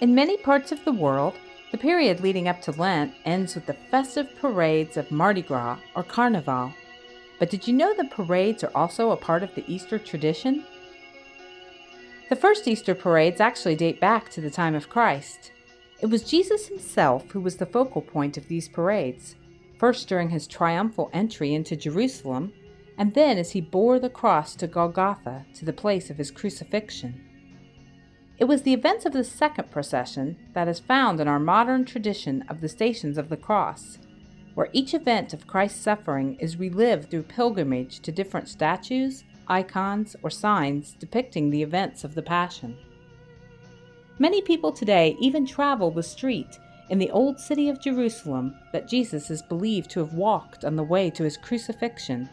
In many parts of the world, the period leading up to Lent ends with the festive parades of Mardi Gras or Carnival. But did you know that parades are also a part of the Easter tradition? The first Easter parades actually date back to the time of Christ. It was Jesus himself who was the focal point of these parades, first during his triumphal entry into Jerusalem, and then as he bore the cross to Golgotha, to the place of his crucifixion. It was the events of the second procession that is found in our modern tradition of the Stations of the Cross, where each event of Christ's suffering is relived through pilgrimage to different statues, icons, or signs depicting the events of the Passion. Many people today even travel the street in the old city of Jerusalem that Jesus is believed to have walked on the way to his crucifixion.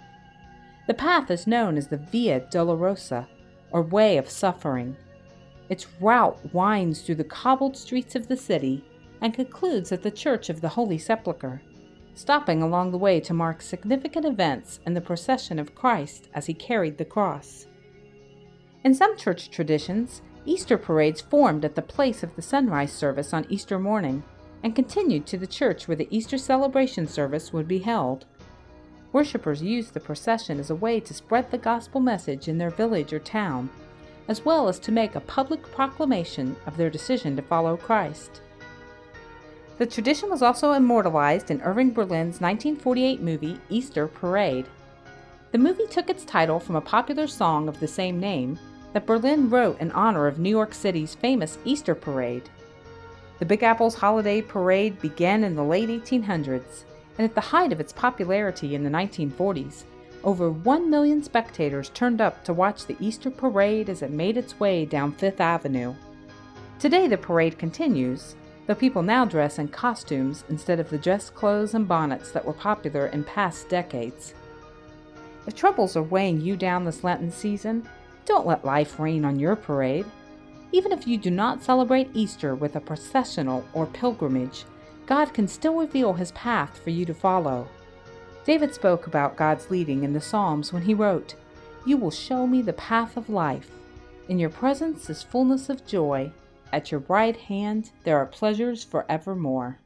The path is known as the Via Dolorosa, or Way of Suffering. Its route winds through the cobbled streets of the city and concludes at the Church of the Holy Sepulchre, stopping along the way to mark significant events in the procession of Christ as he carried the cross. In some church traditions, Easter parades formed at the place of the sunrise service on Easter morning and continued to the church where the Easter celebration service would be held. Worshippers used the procession as a way to spread the gospel message in their village or town, as well as to make a public proclamation of their decision to follow Christ. The tradition was also immortalized in Irving Berlin's 1948 movie Easter Parade. The movie took its title from a popular song of the same name that Berlin wrote in honor of New York City's famous Easter Parade. The Big Apple's holiday parade began in the late 1800s, and at the height of its popularity in the 1940s, over 1 million spectators turned up to watch the Easter parade as it made its way down Fifth Avenue. Today the parade continues, though people now dress in costumes instead of the dress clothes and bonnets that were popular in past decades. If troubles are weighing you down this Lenten season, don't let life rain on your parade. Even if you do not celebrate Easter with a processional or pilgrimage, God can still reveal his path for you to follow. David spoke about God's leading in the Psalms when he wrote, "You will show me the path of life. In your presence is fullness of joy. At your right hand there are pleasures forevermore."